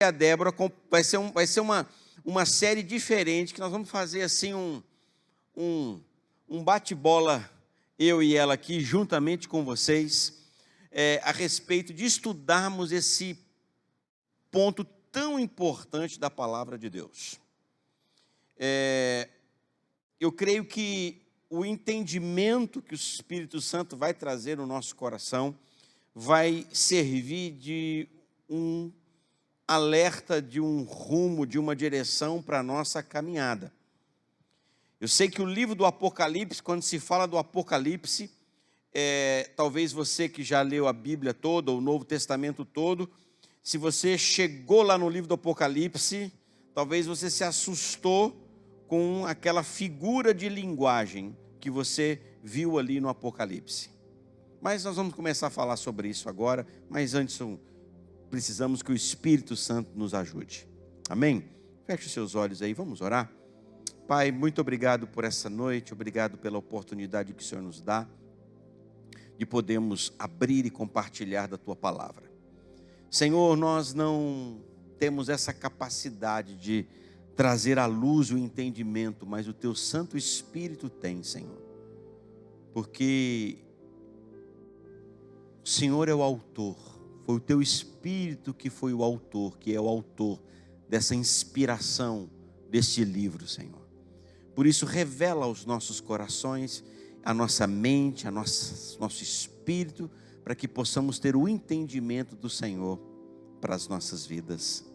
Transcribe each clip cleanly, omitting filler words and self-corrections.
a Débora, vai ser uma série diferente, que nós vamos fazer assim um bate-bola, eu e ela aqui, juntamente com vocês, a respeito de estudarmos esse ponto tão importante da palavra de Deus. Eu creio que o entendimento que o Espírito Santo vai trazer no nosso coração vai servir de um alerta, de um rumo, de uma direção para a nossa caminhada. Eu sei que o livro do Apocalipse, quando se fala do Apocalipse, talvez você que já leu a Bíblia toda, o Novo Testamento todo, se você chegou lá no livro do Apocalipse, talvez você se assustou com aquela figura de linguagem que você viu ali no Apocalipse. Mas nós vamos começar a falar sobre isso agora, mas antes precisamos que o Espírito Santo nos ajude. Amém? Feche os seus olhos aí, vamos orar. Pai, muito obrigado por essa noite, obrigado pela oportunidade que o Senhor nos dá de podermos abrir e compartilhar da Tua palavra. Senhor, nós não temos essa capacidade de trazer à luz o entendimento, mas o Teu Santo Espírito tem, Senhor. Porque o Senhor é o autor, foi o Teu Espírito que foi o autor, que é o autor dessa inspiração deste livro, Senhor. Por isso, revela aos nossos corações, a nossa mente, nosso espírito, para que possamos ter o entendimento do Senhor para as nossas vidas,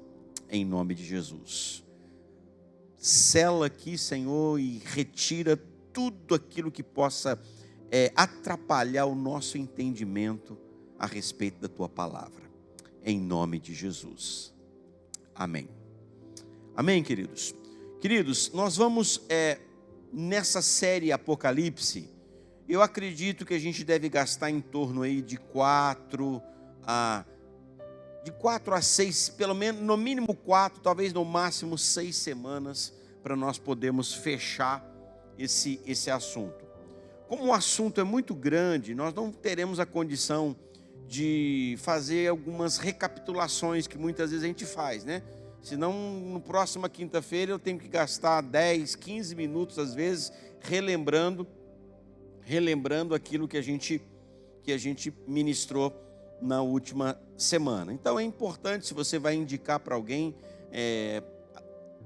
em nome de Jesus. Sela aqui, Senhor, e retira tudo aquilo que possa atrapalhar o nosso entendimento a respeito da Tua palavra, em nome de Jesus. Amém. Amém, queridos? Queridos, nós vamos, nessa série Apocalipse, eu acredito que a gente deve gastar em torno aí de 4 a 6, pelo menos, no mínimo 4, talvez no máximo 6 semanas, para nós podermos fechar esse assunto. Como o assunto é muito grande, nós não teremos a condição de fazer algumas recapitulações que muitas vezes a gente faz, né? Senão, na próxima quinta-feira, eu tenho que gastar 10, 15 minutos, às vezes, relembrando aquilo que a gente ministrou na última semana. Então, é importante, se você vai indicar para alguém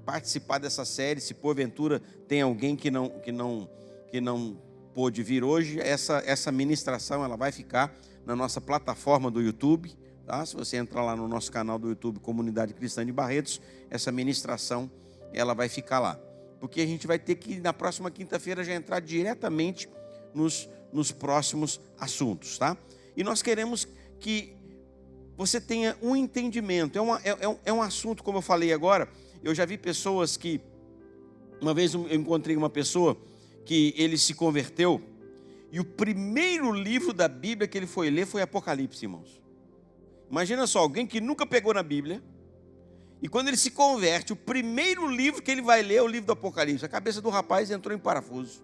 participar dessa série, se porventura tem alguém que não pôde vir hoje, essa ministração ela vai ficar na nossa plataforma do YouTube. Tá? Se você entrar lá no nosso canal do YouTube, Comunidade Cristã de Barretos, essa ministração ela vai ficar lá. Porque a gente vai ter que, na próxima quinta-feira, já entrar diretamente nos próximos assuntos. Tá? E nós queremos que você tenha um entendimento. É um assunto, como eu falei agora, eu já vi pessoas que... Uma vez eu encontrei uma pessoa que ele se converteu, e o primeiro livro da Bíblia que ele foi ler foi Apocalipse, irmãos. Imagina só, alguém que nunca pegou na Bíblia, e quando ele se converte, o primeiro livro que ele vai ler é o livro do Apocalipse. A cabeça do rapaz entrou em parafuso.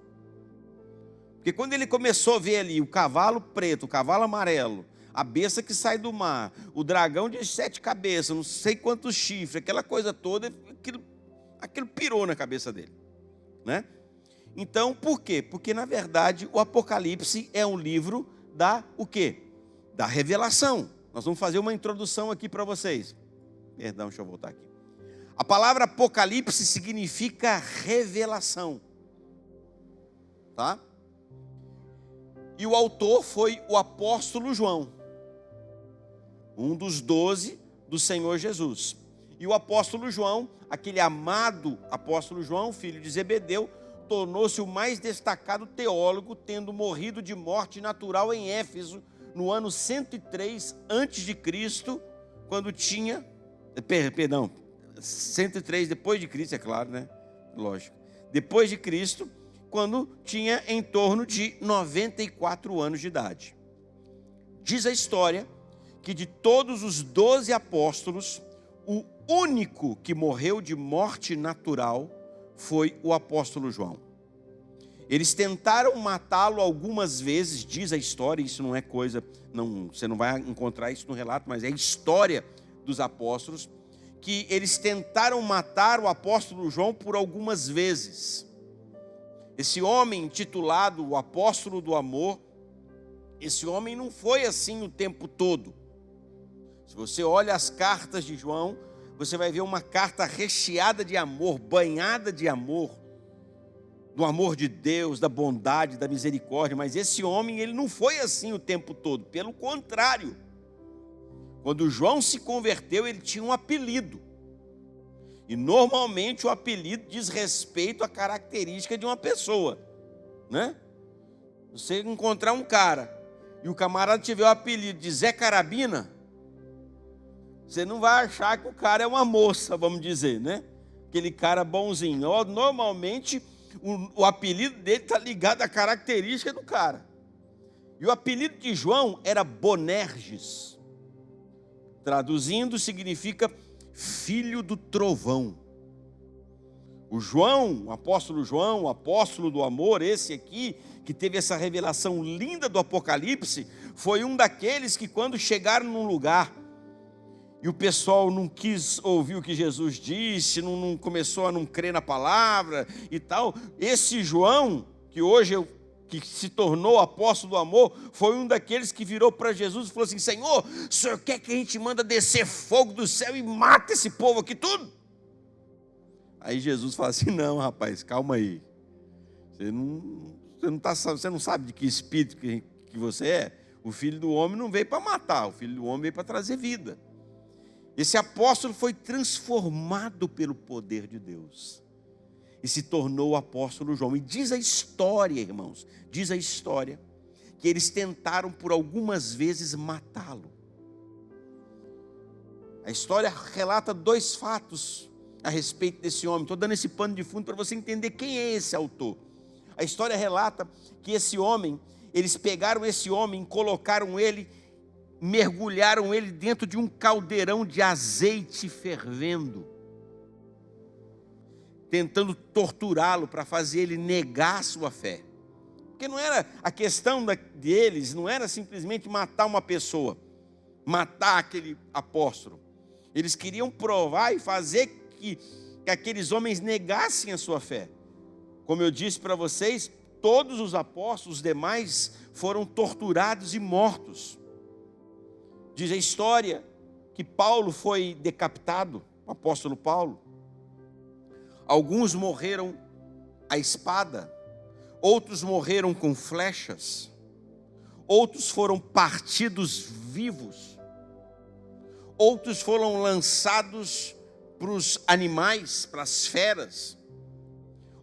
Porque quando ele começou a ver ali o cavalo preto, o cavalo amarelo, a besta que sai do mar, o dragão de 7 cabeças, não sei quantos chifres, aquela coisa toda, aquilo pirou na cabeça dele, né? Então, por quê? Porque, na verdade, o Apocalipse é um livro o quê? Da revelação. Nós vamos fazer uma introdução aqui para vocês. Perdão, deixa eu voltar aqui. A palavra Apocalipse significa revelação. Tá? E o autor foi o apóstolo João, um dos 12 do Senhor Jesus. E o apóstolo João, aquele amado apóstolo João, filho de Zebedeu, tornou-se o mais destacado teólogo, tendo morrido de morte natural em Éfeso, no ano 103 a.C., quando tinha... Perdão, 103 depois de Cristo, é claro, né? Lógico. Depois de Cristo, quando tinha em torno de 94 anos de idade. Diz a história que de todos os 12 apóstolos, o único que morreu de morte natural foi o apóstolo João. Eles tentaram matá-lo algumas vezes, diz a história, isso não é coisa, você não vai encontrar isso no relato, mas é a história dos apóstolos, que eles tentaram matar o apóstolo João por algumas vezes. Esse homem intitulado o apóstolo do amor, esse homem não foi assim o tempo todo. Se você olha as cartas de João, você vai ver uma carta recheada de amor, banhada de amor, do amor de Deus, da bondade, da misericórdia. Mas esse homem, ele não foi assim o tempo todo. Pelo contrário, quando João se converteu, ele tinha um apelido. E normalmente o apelido diz respeito à característica de uma pessoa, né? Você encontrar um cara e o camarada tiver o apelido de Zé Carabina, você não vai achar que o cara é uma moça, vamos dizer, né? Aquele cara bonzinho. Normalmente o apelido dele está ligado à característica do cara. E o apelido de João era Bonerges. Traduzindo, significa filho do trovão. O João, o apóstolo do amor, esse aqui, que teve essa revelação linda do Apocalipse, foi um daqueles que quando chegaram num lugar e o pessoal não quis ouvir o que Jesus disse, não começou a não crer na palavra e tal, esse João, que hoje que se tornou apóstolo do amor, foi um daqueles que virou para Jesus e falou assim: Senhor, o Senhor quer que a gente manda descer fogo do céu e mata esse povo aqui tudo? Aí Jesus fala assim: não, rapaz, calma aí. Você não sabe de que espírito que você é. O Filho do Homem não veio para matar, o Filho do Homem veio para trazer vida. Esse apóstolo foi transformado pelo poder de Deus e se tornou o apóstolo João. E diz a história, irmãos, diz a história que eles tentaram por algumas vezes matá-lo. A história relata 2 fatos a respeito desse homem. Estou dando esse pano de fundo para você entender quem é esse autor. A história relata que esse homem, eles pegaram esse homem, colocaram ele, mergulharam ele dentro de um caldeirão de azeite fervendo, tentando torturá-lo para fazer ele negar a sua fé. Porque não era a questão deles, não era simplesmente matar uma pessoa, matar aquele apóstolo. Eles queriam provar e fazer que aqueles homens negassem a sua fé. Como eu disse para vocês, todos os apóstolos, os demais, foram torturados e mortos. Diz a história que Paulo foi decapitado, o apóstolo Paulo. Alguns morreram à espada, outros morreram com flechas, outros foram partidos vivos, outros foram lançados para os animais, para as feras,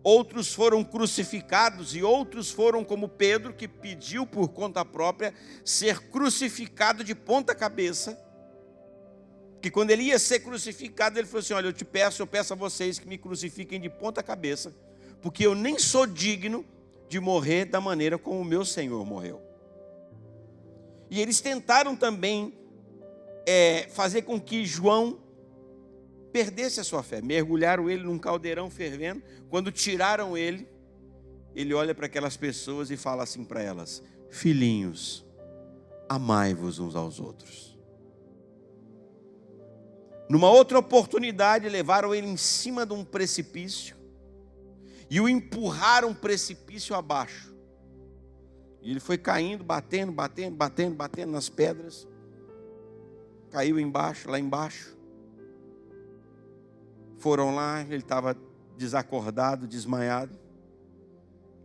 outros foram crucificados e outros foram como Pedro, que pediu por conta própria ser crucificado de ponta cabeça. Que quando ele ia ser crucificado, ele falou assim: olha, eu peço a vocês que me crucifiquem de ponta cabeça, porque eu nem sou digno de morrer da maneira como o meu Senhor morreu. E eles tentaram também fazer com que João perdesse a sua fé. Mergulharam ele num caldeirão fervendo. Quando tiraram ele, ele olha para aquelas pessoas e fala assim para elas: filhinhos, amai-vos uns aos outros. Numa outra oportunidade, levaram ele em cima de um precipício e o empurraram precipício abaixo. E ele foi caindo, batendo nas pedras. Caiu lá embaixo. Foram lá, ele estava desacordado, desmaiado.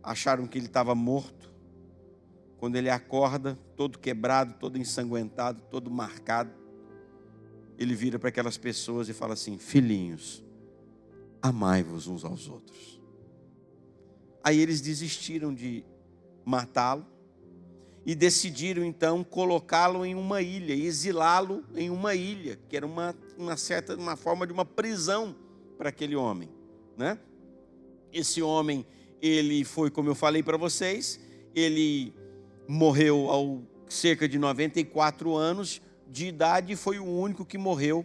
Acharam que ele estava morto. Quando ele acorda, todo quebrado, todo ensanguentado, todo marcado, ele vira para aquelas pessoas e fala assim: filhinhos, amai-vos uns aos outros. Aí eles desistiram de matá-lo e decidiram então colocá-lo em uma ilha, exilá-lo em uma ilha, que era uma forma de uma prisão para aquele homem, né? Esse homem, ele foi, como eu falei para vocês, ele morreu aos cerca de 94 anos de idade, e foi o único que morreu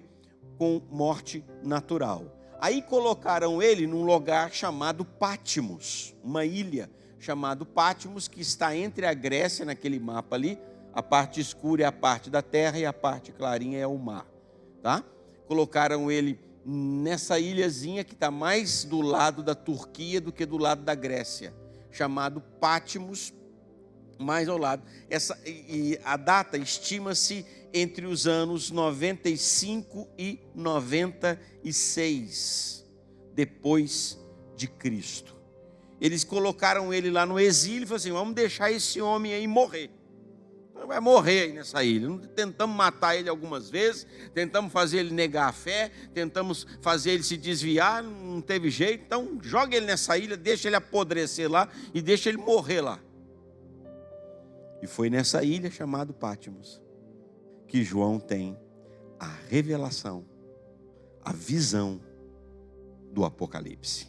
com morte natural. Aí colocaram ele num lugar chamado Patmos, uma ilha chamada Patmos, que está entre a Grécia, naquele mapa ali. A parte escura é a parte da terra e a parte clarinha é o mar, tá? colocaram ele nessa ilhazinha que está mais do lado da Turquia do que do lado da Grécia, chamado Patmos, mais ao lado. E a data estima-se entre os anos 95 e 96 depois de Cristo. Eles colocaram ele lá no exílio e falaram assim: vamos deixar esse homem aí morrer. Ele vai morrer aí nessa ilha. Tentamos matar ele algumas vezes, tentamos fazer ele negar a fé, tentamos fazer ele se desviar, não teve jeito. Então joga ele nessa ilha, deixa ele apodrecer lá e deixa ele morrer lá. E foi nessa ilha chamada Patmos que João tem a revelação, a visão do Apocalipse.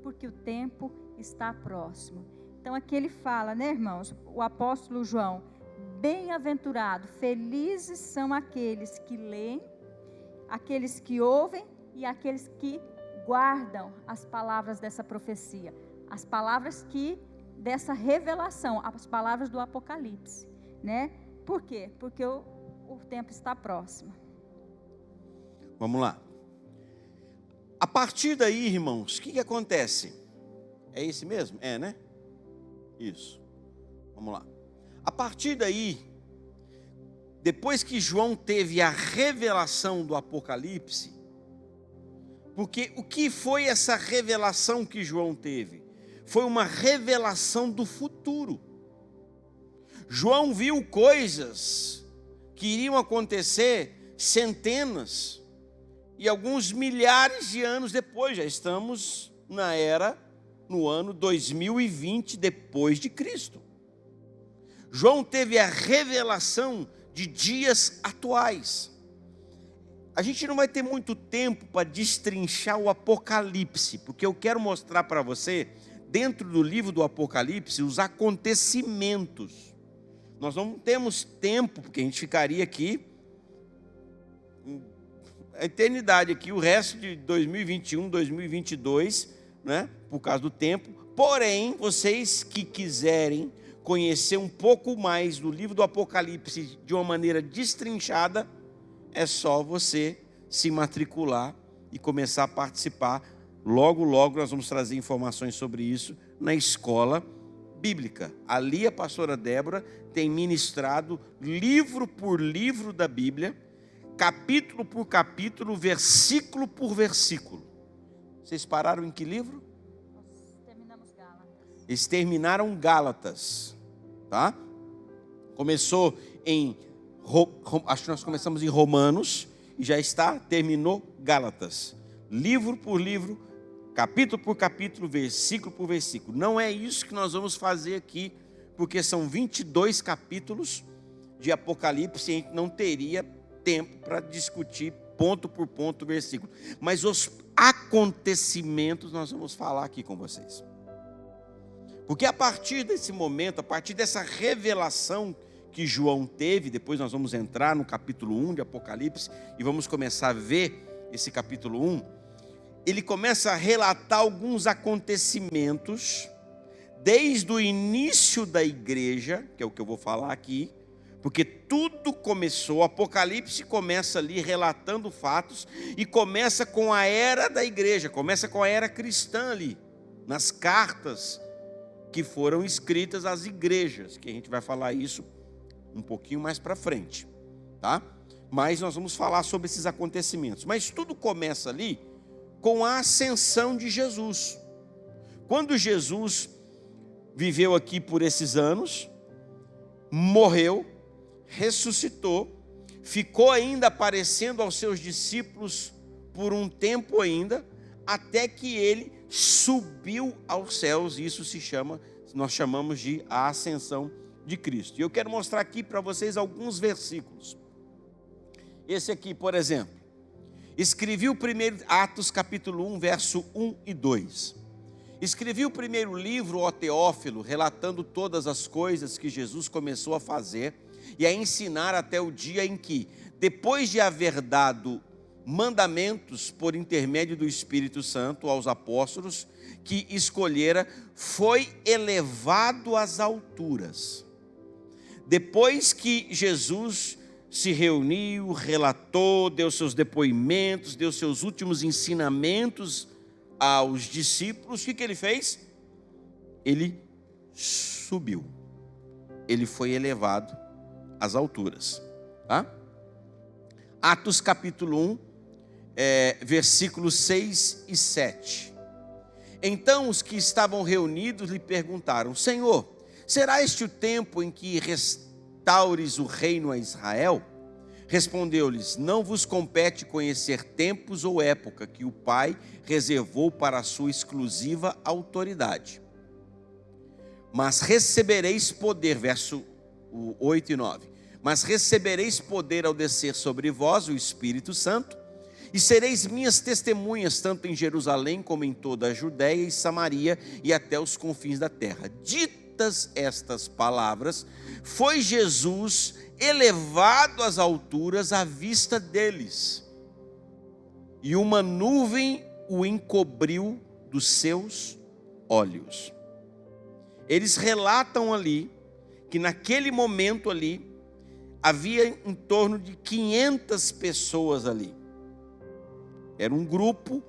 Porque o tempo está próximo. Então aqui ele fala, né, irmãos, o apóstolo João: bem-aventurado, felizes são aqueles que leem, aqueles que ouvem e aqueles que guardam as palavras dessa profecia, as palavras dessa revelação, as palavras do Apocalipse, né? Por quê? Porque o tempo está próximo. Vamos lá. A partir daí, irmãos, o que acontece? É esse mesmo? É, né? Isso. Vamos lá. A partir daí, depois que João teve a revelação do Apocalipse, porque o que foi essa revelação que João teve? Foi uma revelação do futuro. João viu coisas que iriam acontecer centenas e alguns milhares de anos depois. Já estamos no ano 2020 depois de Cristo. João teve a revelação de dias atuais. A gente não vai ter muito tempo para destrinchar o Apocalipse, porque eu quero mostrar para você, dentro do livro do Apocalipse, os acontecimentos. Nós não temos tempo, porque a gente ficaria aqui a eternidade aqui, o resto de 2021, 2022, né, por causa do tempo. Porém, vocês que quiserem conhecer um pouco mais do livro do Apocalipse de uma maneira destrinchada, é só você se matricular e começar a participar. Logo, logo nós vamos trazer informações sobre isso na escola bíblica. Ali a pastora Débora tem ministrado livro por livro da Bíblia, capítulo por capítulo, versículo por versículo. Vocês pararam em que livro? Nós terminamos Gálatas. Eles terminaram Gálatas, tá? Começou acho que nós começamos em Romanos e terminou Gálatas. Livro por livro, capítulo por capítulo, versículo por versículo. Não é isso que nós vamos fazer aqui, porque são 22 capítulos de Apocalipse e a gente não teria tempo para discutir ponto por ponto, versículo. Mas os acontecimentos nós vamos falar aqui com vocês. Porque a partir desse momento, a partir dessa revelação que João teve, depois nós vamos entrar no capítulo 1 de Apocalipse e vamos começar a ver esse capítulo 1, ele começa a relatar alguns acontecimentos desde o início da igreja, que é o que eu vou falar aqui, porque tudo começou, o Apocalipse começa ali relatando fatos e começa com a era da igreja, começa com a era cristã ali, nas cartas que foram escritas às igrejas, que a gente vai falar isso um pouquinho mais para frente, tá? Mas nós vamos falar sobre esses acontecimentos. Mas tudo começa ali com a ascensão de Jesus. Quando Jesus viveu aqui por esses anos, morreu, ressuscitou, ficou ainda aparecendo aos seus discípulos por um tempo ainda, até que ele subiu aos céus. Isso nós chamamos de a ascensão de Cristo. E eu quero mostrar aqui para vocês alguns versículos. Esse aqui, por exemplo, escrevi o primeiro, Atos capítulo 1, verso 1 e 2. Escrevi o primeiro livro, ó Teófilo, relatando todas as coisas que Jesus começou a fazer e a ensinar até o dia em que, depois de haver dado mandamentos por intermédio do Espírito Santo aos apóstolos que escolhera, foi elevado às alturas. Depois que Jesus se reuniu, relatou, deu seus depoimentos, deu seus últimos ensinamentos aos discípulos, o que ele fez? Ele subiu. Ele foi elevado às alturas. Tá? Atos capítulo 1, versículos 6 e 7. Então os que estavam reunidos lhe perguntaram: Senhor, será este o tempo em que restaures o reino a Israel? Respondeu-lhes: Não vos compete conhecer tempos ou época que o Pai reservou para a sua exclusiva autoridade. Mas recebereis poder, verso 8 e 9. Mas recebereis poder ao descer sobre vós o Espírito Santo, e sereis minhas testemunhas, tanto em Jerusalém como em toda a Judéia e Samaria e até os confins da terra. Ditas estas palavras, foi Jesus elevado às alturas à vista deles, e uma nuvem o encobriu dos seus olhos. Eles relatam ali que naquele momento ali havia em torno de 500 pessoas ali. Era um grupo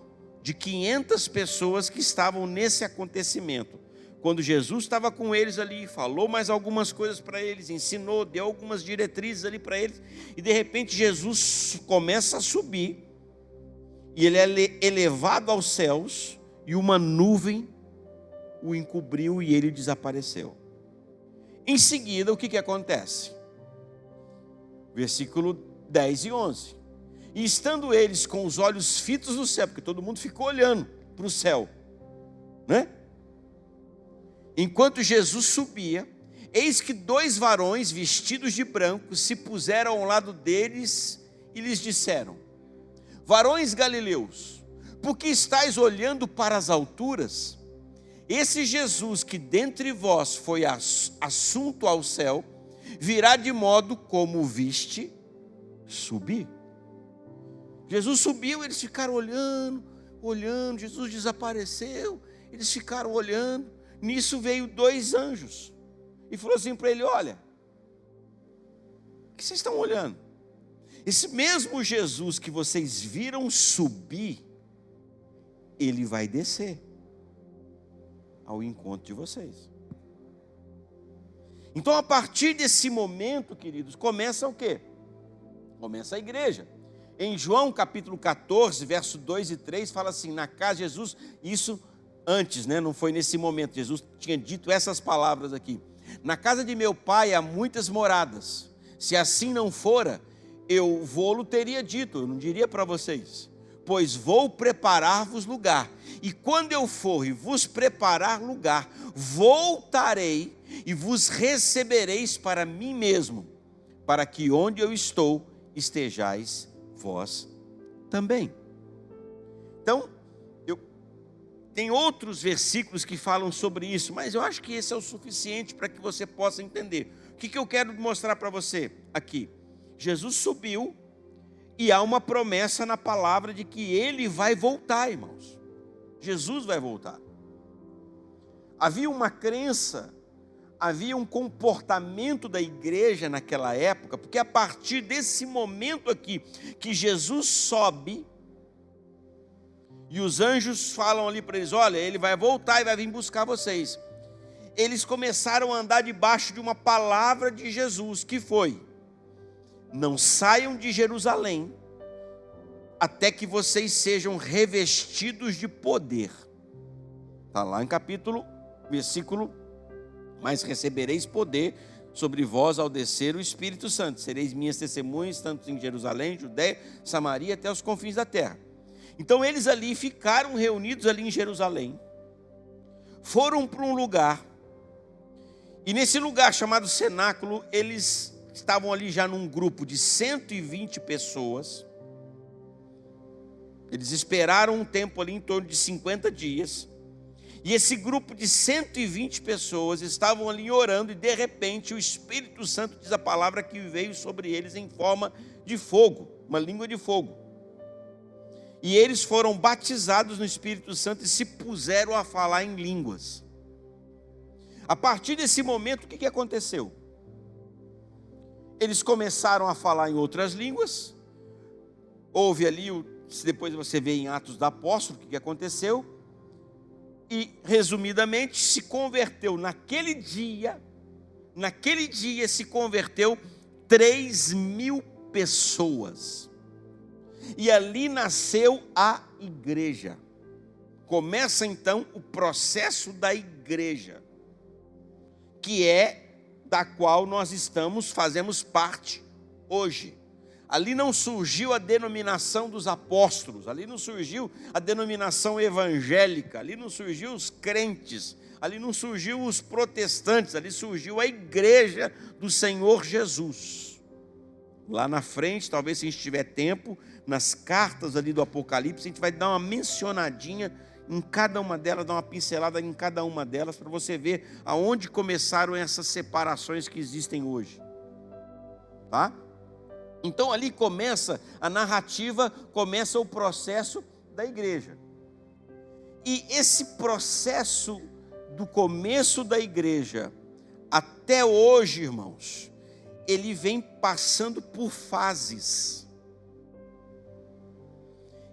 de 500 pessoas que estavam nesse acontecimento. Quando Jesus estava com eles ali, falou mais algumas coisas para eles, ensinou, deu algumas diretrizes ali para eles, e de repente Jesus começa a subir, e ele é elevado aos céus, e uma nuvem o encobriu e ele desapareceu. Em seguida, o que acontece? Versículo 10 e 11. E estando eles com os olhos fitos no céu, porque todo mundo ficou olhando para o céu, né? Enquanto Jesus subia, eis que 2 varões vestidos de branco se puseram ao lado deles e lhes disseram: Varões galileus, por que estáis olhando para as alturas? Esse Jesus que dentre vós foi assunto ao céu, virá de modo como o viste subir. Jesus subiu, eles ficaram olhando, Jesus desapareceu, eles ficaram olhando. Nisso veio 2 anjos e falou assim para ele: olha, o que vocês estão olhando? Esse mesmo Jesus que vocês viram subir, ele vai descer ao encontro de vocês. Então, a partir desse momento, queridos, começa o quê? Começa a igreja. Em João capítulo 14, verso 2 e 3, fala assim: na casa de Jesus, isso antes, né? Não foi nesse momento, Jesus tinha dito essas palavras aqui: na casa de meu pai há muitas moradas, se assim não fora, eu vou-lo teria dito, eu não diria para vocês, pois vou preparar-vos lugar, e quando eu for e vos preparar lugar, voltarei e vos recebereis para mim mesmo, para que onde eu estou, estejais vós também. Então, tem outros versículos que falam sobre isso, mas eu acho que esse é o suficiente para que você possa entender. O que eu quero mostrar para você aqui? Jesus subiu e há uma promessa na palavra de que ele vai voltar, irmãos. Jesus vai voltar. Havia uma crença, havia um comportamento da igreja naquela época, porque a partir desse momento aqui, que Jesus sobe, e os anjos falam ali para eles: olha, ele vai voltar e vai vir buscar vocês. Eles começaram a andar debaixo de uma palavra de Jesus, que foi: não saiam de Jerusalém, até que vocês sejam revestidos de poder. Está lá em versículo: mas recebereis poder sobre vós ao descer o Espírito Santo. Sereis minhas testemunhas, tanto em Jerusalém, Judéia, Samaria, até os confins da terra. Então eles ali ficaram reunidos ali em Jerusalém, foram para um lugar, e nesse lugar chamado cenáculo, eles estavam ali já num grupo de 120 pessoas. Eles esperaram um tempo ali em torno de 50 dias, e esse grupo de 120 pessoas estavam ali orando, e de repente o Espírito Santo, diz a palavra, que veio sobre eles em forma de fogo, uma língua de fogo. E eles foram batizados no Espírito Santo e se puseram a falar em línguas. A partir desse momento, o que aconteceu? Eles começaram a falar em outras línguas. Houve ali, depois você vê em Atos dos Apóstolos, o que aconteceu. E, resumidamente, se converteu naquele dia se converteu 3.000 pessoas. E ali nasceu a igreja. Começa então o processo da igreja, que é da qual nós fazemos parte hoje. Ali não surgiu a denominação dos apóstolos, ali não surgiu a denominação evangélica, ali não surgiu os crentes, ali não surgiu os protestantes, ali surgiu a igreja do Senhor Jesus. Lá na frente, talvez se a gente tiver tempo, nas cartas ali do Apocalipse, a gente vai dar uma mencionadinha em cada uma delas, dar uma pincelada em cada uma delas, para você ver aonde começaram essas separações que existem hoje. Tá? Então ali começa a narrativa, começa o processo da igreja. E esse processo do começo da igreja até hoje, irmãos, ele vem passando por fases.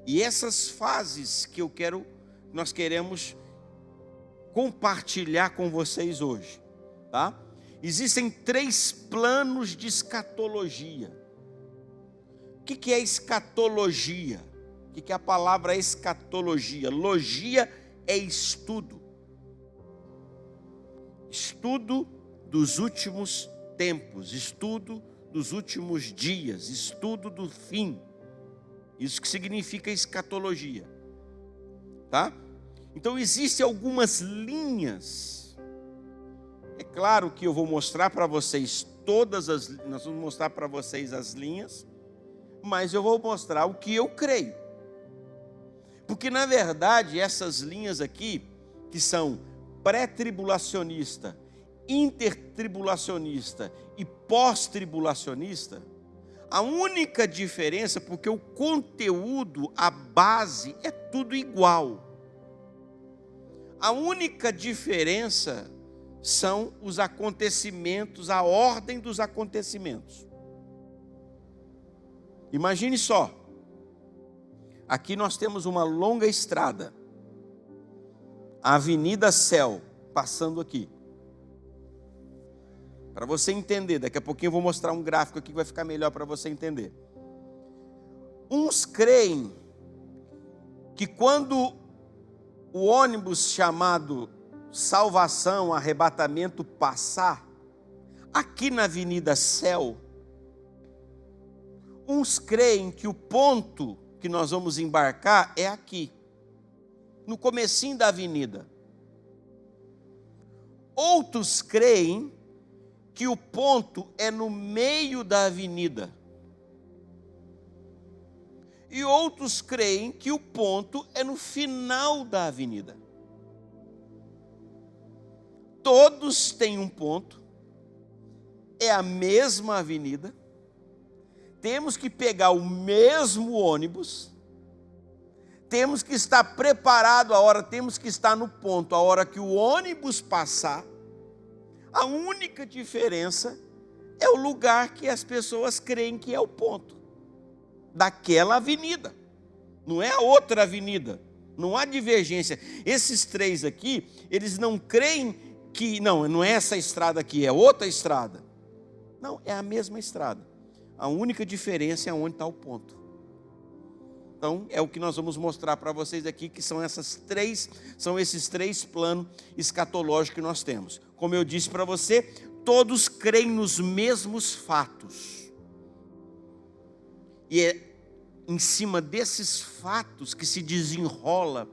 E essas fases que nós queremos compartilhar com vocês hoje, tá? Existem 3 planos de escatologia. O que é escatologia? O que é a palavra escatologia? Logia é estudo. Estudo dos últimos tempos, estudo dos últimos dias, estudo do fim. Isso que significa escatologia. Tá? Então existem algumas linhas. É claro que eu vou mostrar para vocês nós vamos mostrar para vocês as linhas, mas eu vou mostrar o que eu creio. Porque na verdade essas linhas aqui, que são pré-tribulacionista, intertribulacionista e pós-tribulacionista, a única diferença, porque o conteúdo, a base é tudo igual. A única diferença são os acontecimentos, a ordem dos acontecimentos. Imagine só, aqui nós temos uma longa estrada, a Avenida Céu, passando aqui. Para você entender, daqui a pouquinho eu vou mostrar um gráfico aqui que vai ficar melhor para você entender. Uns creem que quando o ônibus chamado salvação, arrebatamento passar, aqui na Avenida Céu, uns creem que o ponto que nós vamos embarcar é aqui, no comecinho da avenida. Outros creem que o ponto é no meio da avenida. E outros creem que o ponto é no final da avenida. Todos têm um ponto, é a mesma avenida, temos que pegar o mesmo ônibus, temos que estar preparado temos que estar no ponto a hora que o ônibus passar. A única diferença é o lugar que as pessoas creem que é o ponto daquela avenida. Não é a outra avenida, não há divergência. Esses 3 aqui, eles não creem que, não é essa estrada aqui, é outra estrada. Não, é a mesma estrada. A única diferença é onde está o ponto. Então, é o que nós vamos mostrar para vocês aqui, que são esses 3 planos escatológicos que nós temos. Como eu disse para você, todos creem nos mesmos fatos. E é em cima desses fatos que se desenrola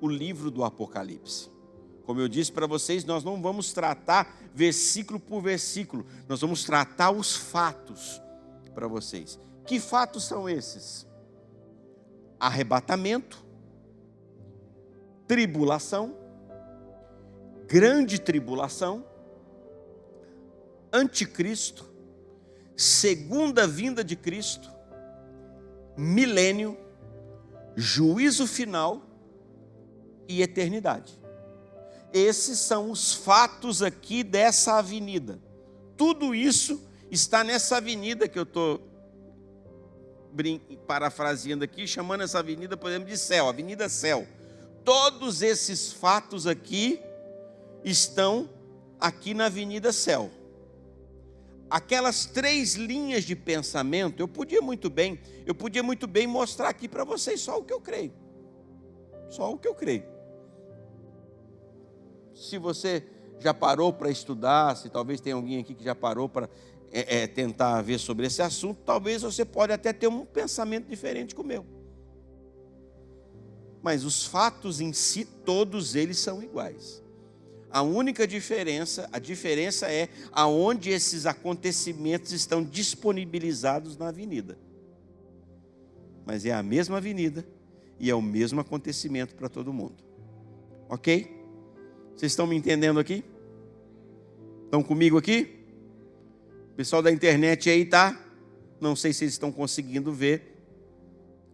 o livro do Apocalipse. Como eu disse para vocês, nós não vamos tratar versículo por versículo, nós vamos tratar os fatos para vocês. Que fatos são esses? Arrebatamento, tribulação, grande tribulação, anticristo, segunda vinda de Cristo, milênio, juízo final e eternidade. Esses são os fatos aqui dessa avenida. Tudo isso está nessa avenida que eu estou parafraseando aqui, chamando essa avenida, por exemplo, de Céu, Avenida Céu. Todos esses fatos aqui estão aqui na Avenida Céu. Aquelas 3 linhas de pensamento, eu podia muito bem mostrar aqui para vocês só o que eu creio. Só o que eu creio. Se você já parou para estudar, se talvez tenha alguém aqui que já parou para tentar ver sobre esse assunto, talvez você pode até ter um pensamento diferente com o meu. Mas os fatos em si, todos eles são iguais. A única diferença, é aonde esses acontecimentos estão disponibilizados na avenida. Mas é a mesma avenida e é o mesmo acontecimento para todo mundo. Ok? Vocês estão me entendendo aqui? Estão comigo aqui? O pessoal da internet aí tá? Não sei se eles estão conseguindo ver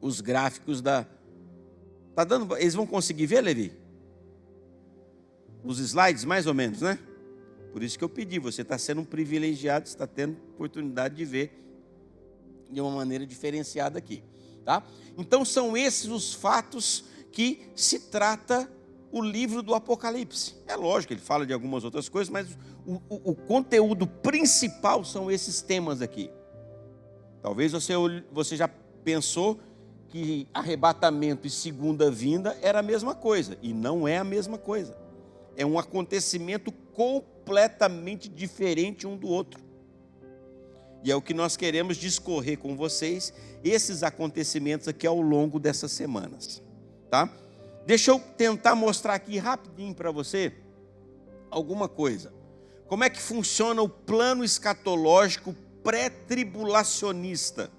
os gráficos da... Tá dando? Eles vão conseguir ver, Levi? Os slides, mais ou menos, né? Por isso que eu pedi, você está sendo um privilegiado, está tendo oportunidade de ver de uma maneira diferenciada aqui, tá? Então são esses os fatos que se trata o livro do Apocalipse. É lógico, ele fala de algumas outras coisas, mas o conteúdo principal são esses temas aqui. Talvez você já pensou que arrebatamento e segunda vinda era a mesma coisa, e não é a mesma coisa. É um acontecimento completamente diferente um do outro. E é o que nós queremos discorrer com vocês, esses acontecimentos aqui ao longo dessas semanas, tá? Deixa eu tentar mostrar aqui rapidinho para você alguma coisa. Como é que funciona o plano escatológico pré-tribulacionista?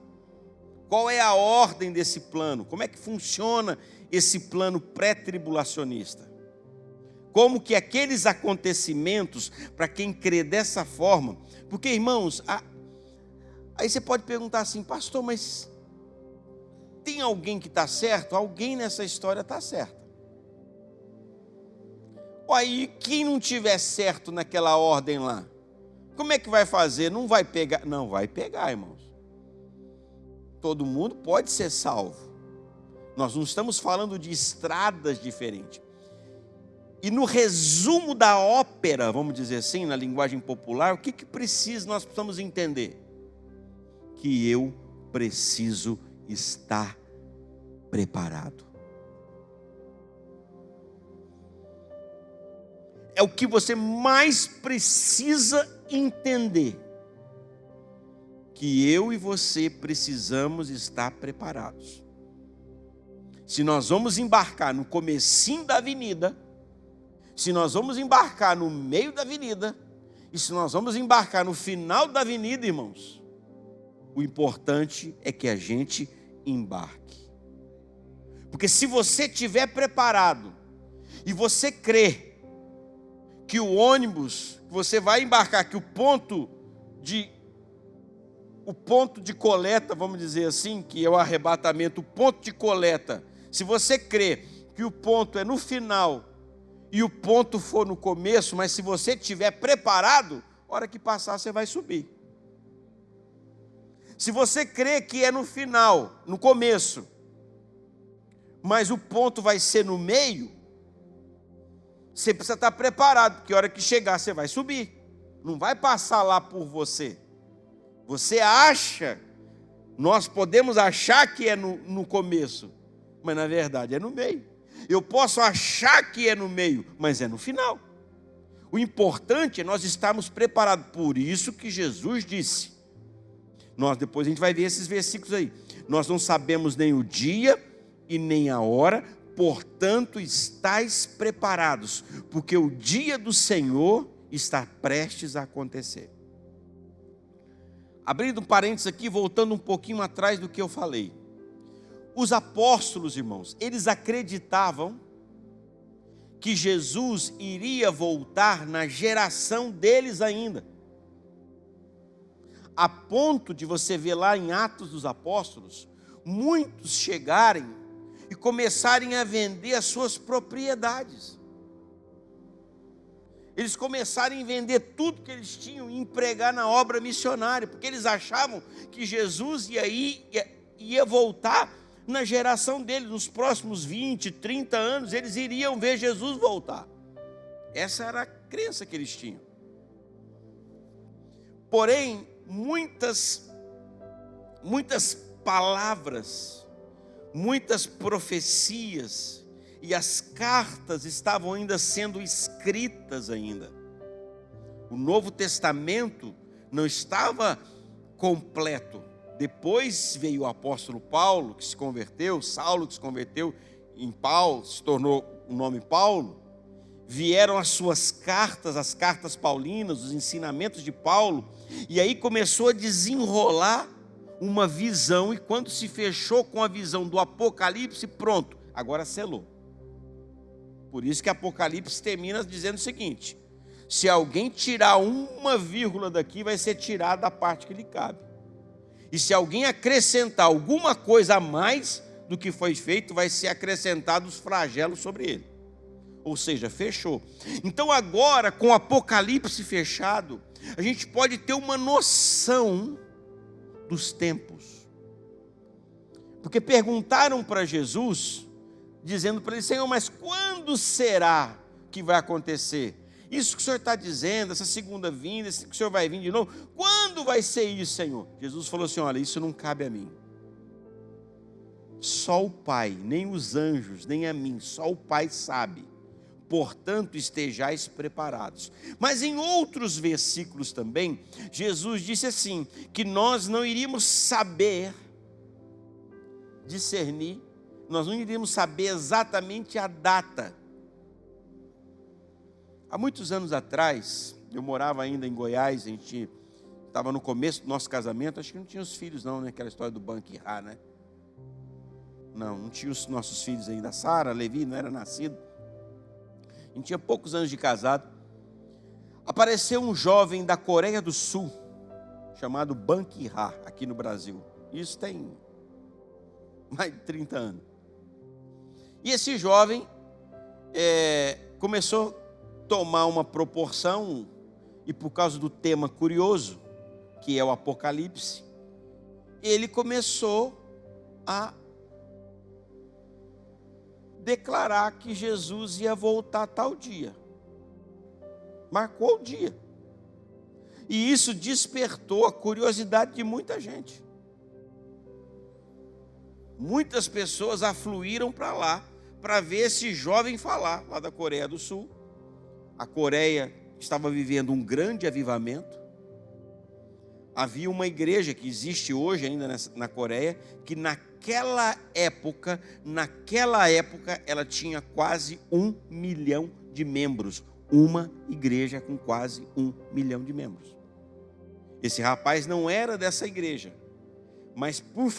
Qual é a ordem desse plano? Como é que funciona esse plano pré-tribulacionista? Como que aqueles acontecimentos, para quem crê dessa forma, porque, irmãos, aí você pode perguntar assim, pastor, mas tem alguém que está certo? Alguém nessa história está certo. Aí, quem não tiver certo naquela ordem lá, como é que vai fazer? Não vai pegar? Não, vai pegar, irmãos. Todo mundo pode ser salvo. Nós não estamos falando de estradas diferentes. E no resumo da ópera, vamos dizer assim, na linguagem popular, o que nós precisamos entender? Que eu preciso estar preparado. É o que você mais precisa entender. Que eu e você precisamos estar preparados. Se nós vamos embarcar no comecinho da avenida, se nós vamos embarcar no meio da avenida, e se nós vamos embarcar no final da avenida, irmãos, o importante é que a gente embarque. Porque se você estiver preparado, e você crê, que o ônibus que você vai embarcar, que o ponto de coleta, vamos dizer assim, que é o arrebatamento, o ponto de coleta, se você crê que o ponto é no final e o ponto for no começo, mas se você estiver preparado, a hora que passar você vai subir. Se você crê que é no final, no começo, mas o ponto vai ser no meio, você precisa estar preparado, porque a hora que chegar você vai subir, não vai passar lá por você. Você acha, nós podemos achar que é no começo, mas na verdade é no meio. Eu posso achar que é no meio, mas é no final. O importante é nós estarmos preparados. Por isso que Jesus disse. Depois a gente vai ver esses versículos aí. Nós não sabemos nem o dia e nem a hora, portanto estais preparados, porque o dia do Senhor está prestes a acontecer. Abrindo um parênteses aqui, voltando um pouquinho atrás do que eu falei. Os apóstolos, irmãos, eles acreditavam que Jesus iria voltar na geração deles ainda. A ponto de você ver lá em Atos dos Apóstolos, muitos chegarem e começarem a vender as suas propriedades. Eles começarem a vender tudo que eles tinham e empregar na obra missionária, porque eles achavam que Jesus ia voltar na geração deles, nos próximos 20, 30 anos, eles iriam ver Jesus voltar. Essa era a crença que eles tinham. Porém, muitas palavras, muitas profecias, e as cartas estavam ainda sendo escritas ainda. O Novo Testamento não estava completo. Depois veio o apóstolo Paulo, que se converteu, Saulo, que se converteu em Paulo, se tornou o nome Paulo. Vieram as suas cartas, as cartas paulinas, os ensinamentos de Paulo, e aí começou a desenrolar uma visão, e quando se fechou com a visão do Apocalipse, pronto, agora selou. Por isso que Apocalipse termina dizendo o seguinte: se alguém tirar uma vírgula daqui, vai ser tirado da parte que lhe cabe. E se alguém acrescentar alguma coisa a mais do que foi feito, vai ser acrescentado os flagelos sobre ele. Ou seja, fechou. Então agora, com o Apocalipse fechado, a gente pode ter uma noção dos tempos. Porque perguntaram para Jesus, dizendo para ele: Senhor, mas quando será que vai acontecer? Isso que o Senhor está dizendo, essa segunda vinda, que o Senhor vai vir de novo, quando vai ser isso, Senhor? Jesus falou assim: olha, isso não cabe a mim. Só o Pai, nem os anjos, nem a mim, só o Pai sabe. Portanto, estejais preparados. Mas em outros versículos também, Jesus disse assim, que nós não iríamos saber discernir, nós não iríamos saber exatamente a data. Há muitos anos atrás, eu morava ainda em Goiás, a gente estava no começo do nosso casamento, acho que não tinha os filhos não, né? Aquela história do Banco Ra, né? Não tinha os nossos filhos ainda. Sara, Levi não era nascido. A gente tinha poucos anos de casado. Apareceu um jovem da Coreia do Sul, chamado Banco Ra, aqui no Brasil. Isso tem mais de 30 anos. E esse jovem começou a tomar uma proporção, e por causa do tema curioso, que é o Apocalipse, ele começou a declarar que Jesus ia voltar tal dia. Marcou o dia. E isso despertou a curiosidade de muita gente. Muitas pessoas afluíram para lá, para ver esse jovem falar, lá da Coreia do Sul. A Coreia estava vivendo um grande avivamento. Havia uma igreja que existe hoje ainda na Coreia, que naquela época, ela tinha quase 1 milhão de membros. Uma igreja com quase 1 milhão de membros. Esse rapaz não era dessa igreja, mas por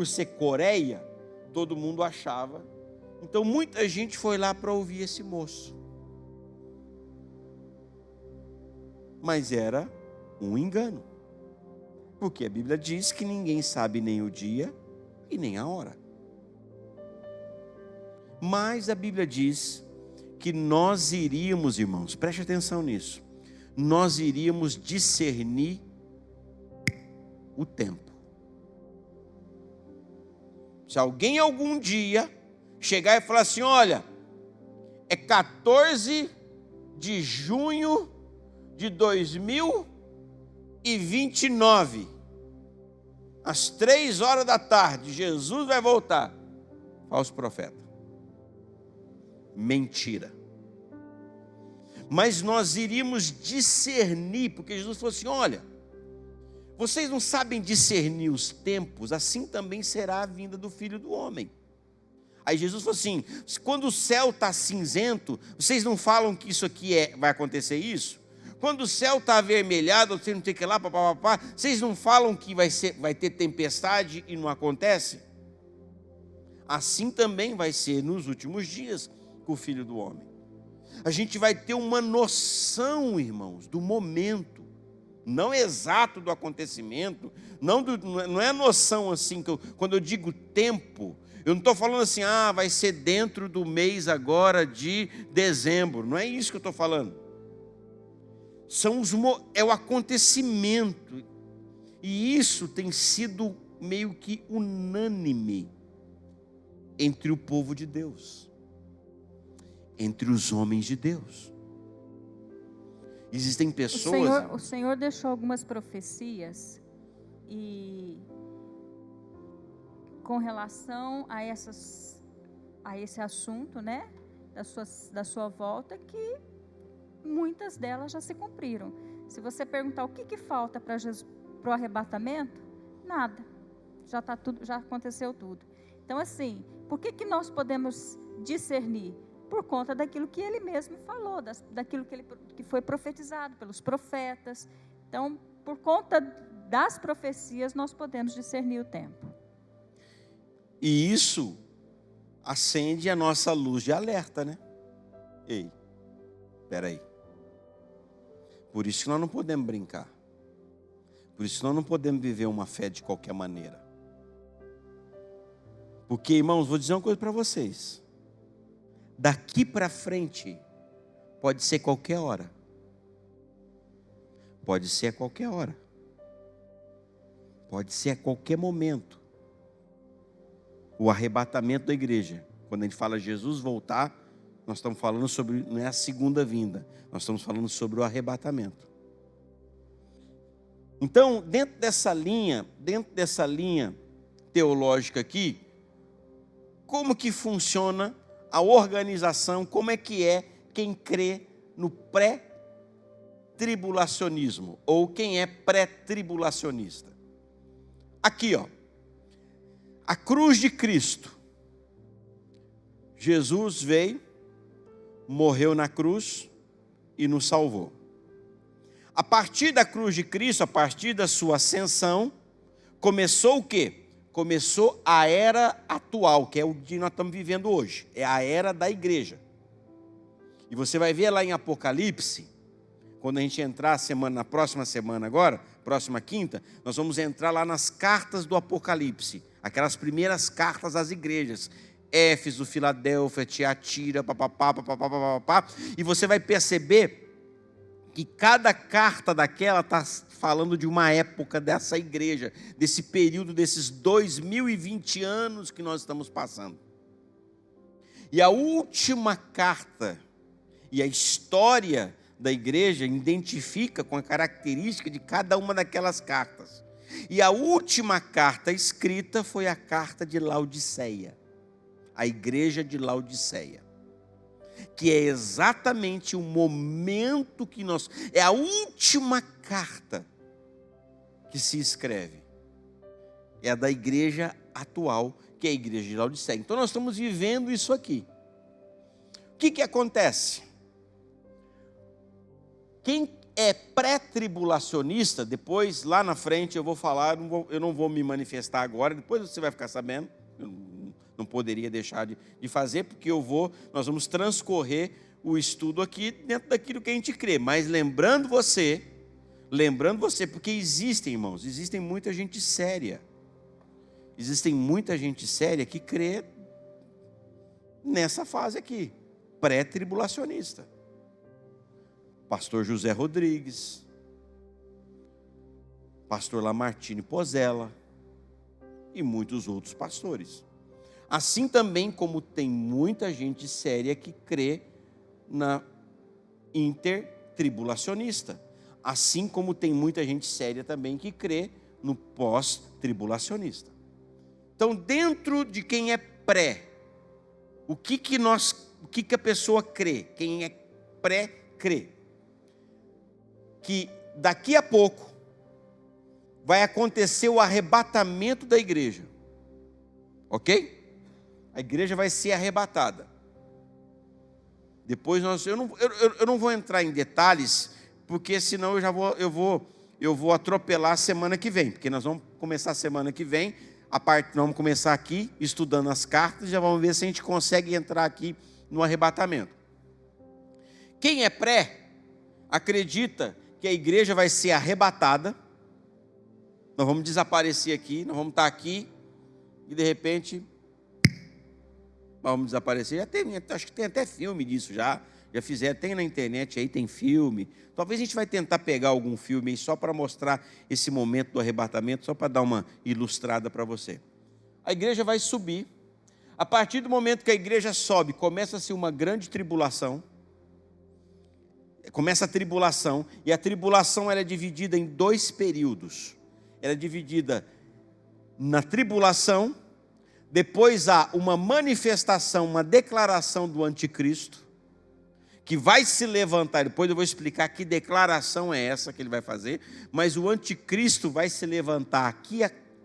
ser Coreia, todo mundo achava. Então muita gente foi lá para ouvir esse moço. Mas era um engano. Porque a Bíblia diz que ninguém sabe nem o dia e nem a hora. Mas a Bíblia diz que nós iríamos, irmãos, preste atenção nisso, nós iríamos discernir o tempo. Se alguém algum dia chegar e falar assim: olha, é 14 de junho de 2029, às 3 horas da tarde, Jesus vai voltar. Falso profeta. Mentira. Mas nós iríamos discernir, porque Jesus falou assim: olha, vocês não sabem discernir os tempos, assim também será a vinda do Filho do Homem. Aí Jesus falou assim: quando o céu está cinzento, vocês não falam que isso aqui vai acontecer isso? Quando o céu está avermelhado, vocês não tem que ir lá, papapá, vocês não falam que vai ter tempestade e não acontece? Assim também vai ser nos últimos dias com o Filho do Homem. A gente vai ter uma noção, irmãos, do momento, não exato do acontecimento, Não é a noção assim, quando eu digo tempo, eu não estou falando assim, vai ser dentro do mês agora de dezembro. Não é isso que eu estou falando. É o acontecimento. E isso tem sido meio que unânime entre o povo de Deus, entre os homens de Deus. Existem pessoas... O Senhor deixou algumas profecias e com relação a esse assunto, né, da sua volta, que muitas delas já se cumpriram. Se você perguntar o que falta para o arrebatamento, nada. Já tá tudo, já aconteceu tudo. Então, assim, por que nós podemos discernir? Por conta daquilo que ele mesmo falou, daquilo que foi profetizado pelos profetas. Então, por conta das profecias, nós podemos discernir o tempo. E isso acende a nossa luz de alerta, né? Ei, espera aí. Por isso que nós não podemos brincar. Por isso que nós não podemos viver uma fé de qualquer maneira. Porque, irmãos, vou dizer uma coisa para vocês. Daqui para frente, pode ser qualquer hora. Pode ser a qualquer hora. Pode ser a qualquer momento. O arrebatamento da igreja. Quando a gente fala Jesus voltar, nós estamos falando sobre, não é a segunda vinda, nós estamos falando sobre o arrebatamento. Então, dentro dessa linha teológica aqui, como que funciona a organização, como é que quem crê no pré-tribulacionismo, ou quem é pré-tribulacionista? Aqui, ó, a cruz de Cristo. Jesus veio, morreu na cruz e nos salvou. A partir da cruz de Cristo, a partir da sua ascensão, começou o quê? Começou a era atual, que é o que nós estamos vivendo hoje. É a era da igreja. E você vai ver lá em Apocalipse, quando a gente entrar na próxima semana agora, próxima quinta, nós vamos entrar lá nas cartas do Apocalipse. Aquelas primeiras cartas às igrejas. Éfeso, Filadélfia, Tiatira, papapá. E você vai perceber que cada carta daquela está falando de uma época dessa igreja, desse período, desses 2020 anos que nós estamos passando. E a última carta, e a história da igreja identifica com a característica de cada uma daquelas cartas. E a última carta escrita foi a carta de Laodiceia, a igreja de Laodiceia, que é exatamente o momento que é a última carta que se escreve. É a da igreja atual, que é a igreja de Laodiceia. Então nós estamos vivendo isso aqui. O que acontece? Quem é pré-tribulacionista, depois lá na frente eu vou falar, eu não vou me manifestar agora, depois você vai ficar sabendo. Eu não poderia deixar de fazer, porque nós vamos transcorrer o estudo aqui dentro daquilo que a gente crê. Mas lembrando você, porque existem muita gente séria. Existem muita gente séria que crê nessa fase aqui, pré-tribulacionista. Pastor José Rodrigues, pastor Lamartine Pozella e muitos outros pastores. Assim também como tem muita gente séria que crê na intertribulacionista. Assim como tem muita gente séria também que crê no pós-tribulacionista. Então, dentro de quem é pré, o que a pessoa crê? Quem é pré, crê que daqui a pouco vai acontecer o arrebatamento da igreja. Ok? A igreja vai ser arrebatada. Depois eu não vou entrar em detalhes, porque senão eu vou atropelar a semana que vem, porque nós vamos começar a semana que vem, nós vamos começar aqui estudando as cartas, já vamos ver se a gente consegue entrar aqui no arrebatamento. Quem é pré acredita que a igreja vai ser arrebatada Nós vamos desaparecer aqui, nós vamos estar aqui e de repente nós vamos desaparecer. Acho que tem até filme disso já fizeram, tem na internet aí, tem filme. Talvez a gente vai tentar pegar algum filme aí só para mostrar esse momento do arrebatamento, só para dar uma ilustrada para você. A igreja vai subir. A partir do momento que a igreja sobe, começa-se uma grande tribulação. Começa a tribulação, e a tribulação ela é dividida em 2 períodos. Ela é dividida na tribulação, depois há uma manifestação, uma declaração do anticristo, que vai se levantar. Depois eu vou explicar que declaração é essa que ele vai fazer, mas o anticristo vai se levantar aqui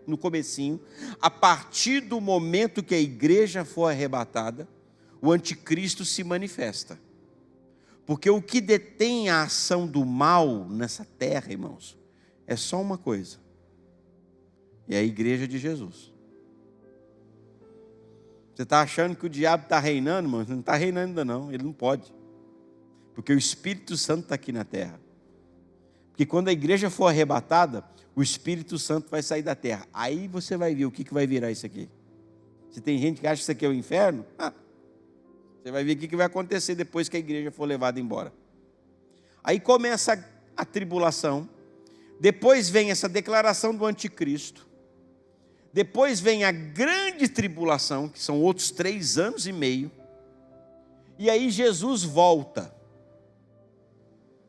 no comecinho. A partir do momento que a igreja for arrebatada, o anticristo se manifesta. Porque o que detém a ação do mal nessa terra, irmãos, é só uma coisa: é a igreja de Jesus. Você está achando que o diabo está reinando, irmão? Não está reinando ainda não, ele não pode. Porque o Espírito Santo está aqui na terra. Porque quando a igreja for arrebatada, o Espírito Santo vai sair da terra. Aí você vai ver o que vai virar isso aqui. Se tem gente que acha que isso aqui é o inferno, você vai ver o que vai acontecer depois que a igreja for levada embora. Aí começa a tribulação. Depois vem essa declaração do anticristo. Depois vem a grande tribulação, que são outros 3 anos e meio. E aí Jesus volta.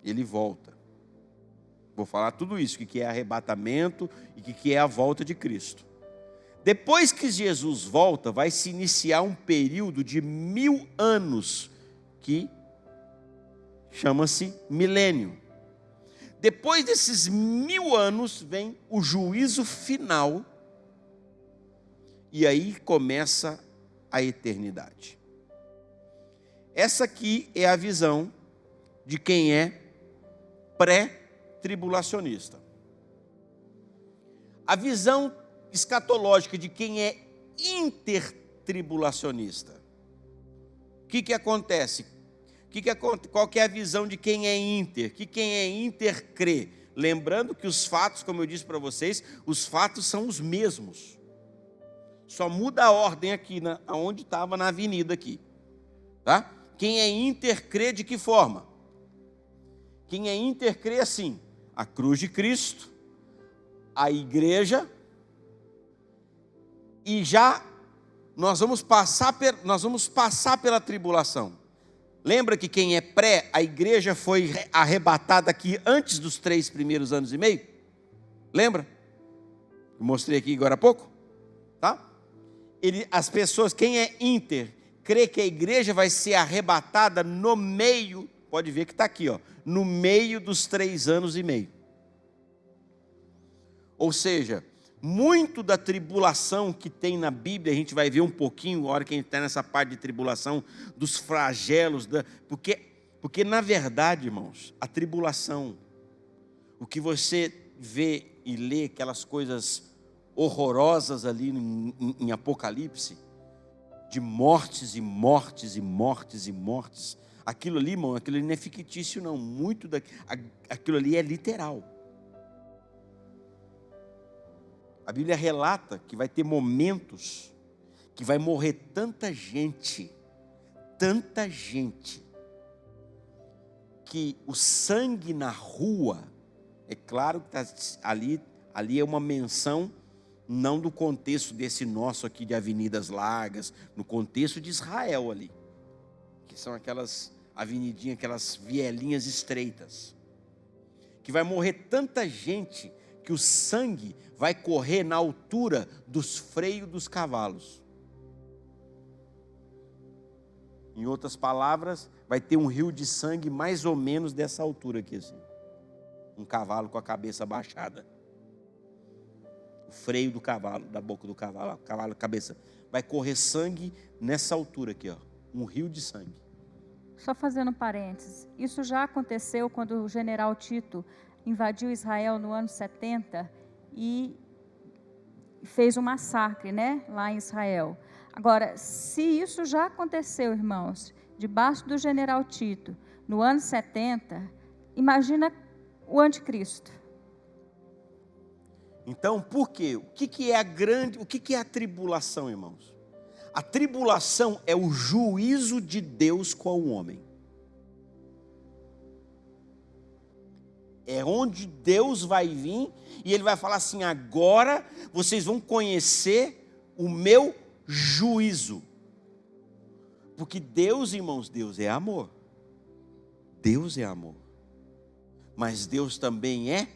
Ele volta. Vou falar tudo isso, o que é arrebatamento e o que é a volta de Cristo. Depois que Jesus volta, vai se iniciar um período de 1000 anos, que chama-se milênio. Depois desses 1000 anos, vem o juízo final, e aí começa a eternidade. Essa aqui é a visão de quem é pré-tribulacionista. A visão escatológica de quem é intertribulacionista. O que acontece? Qual que é a visão de quem é inter? Que quem é inter crê? Lembrando que os fatos, como eu disse para vocês, os fatos são os mesmos. Só muda a ordem aqui, onde estava na avenida aqui. Tá? Quem é inter crê de que forma? Quem é inter crê assim: a cruz de Cristo, a igreja, e já nós vamos passar pela tribulação. Lembra que quem é pré, a igreja foi arrebatada aqui antes dos 3 primeiros anos e meio? Lembra? Eu mostrei aqui agora há pouco, tá? As pessoas, quem é inter, crê que a igreja vai ser arrebatada no meio, pode ver que está aqui, no meio dos 3 anos e meio. Ou seja, muito da tribulação que tem na Bíblia, a gente vai ver um pouquinho, a hora que a gente está nessa parte de tribulação, dos flagelos, porque na verdade, irmãos, a tribulação, o que você e lê, aquelas coisas horrorosas ali em Apocalipse, de mortes e mortes e mortes e mortes, aquilo ali, irmão, aquilo ali não é fictício não, aquilo ali é literal. A Bíblia relata que vai ter momentos que vai morrer tanta gente, que o sangue na rua, é claro que tá ali é uma menção, não do contexto desse nosso aqui de avenidas largas, no contexto de Israel ali, que são aquelas avenidinhas, aquelas vielinhas estreitas, que vai morrer tanta gente que o sangue vai correr na altura dos freios dos cavalos. Em outras palavras, vai ter um rio de sangue mais ou menos dessa altura aqui, assim. Um cavalo com a cabeça baixada. O freio do cavalo, da boca do cavalo, o cavalo, cabeça. Vai correr sangue nessa altura aqui, um rio de sangue. Só fazendo um parênteses, isso já aconteceu quando o general Tito invadiu Israel no ano 70 e fez um massacre, lá em Israel. Agora, se isso já aconteceu, irmãos, debaixo do general Tito, no ano 70, imagina o anticristo. Então, por quê? O que é a tribulação, irmãos? A tribulação é o juízo de Deus com o homem. É onde Deus vai vir e Ele vai falar assim: agora vocês vão conhecer o meu juízo. Porque Deus, irmãos, Deus é amor. Deus é amor. Mas Deus também é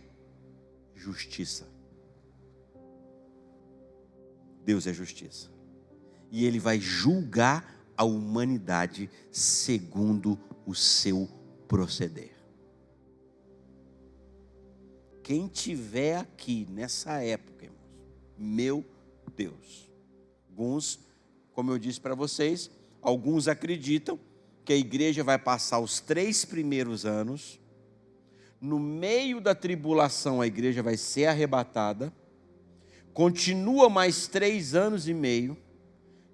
justiça. Deus é justiça. E Ele vai julgar a humanidade segundo o seu proceder. Quem tiver aqui nessa época, irmãos, meu Deus. Alguns, como eu disse para vocês, alguns acreditam que a igreja vai passar os 3 primeiros anos, no meio da tribulação a igreja vai ser arrebatada, continua mais 3 anos e meio,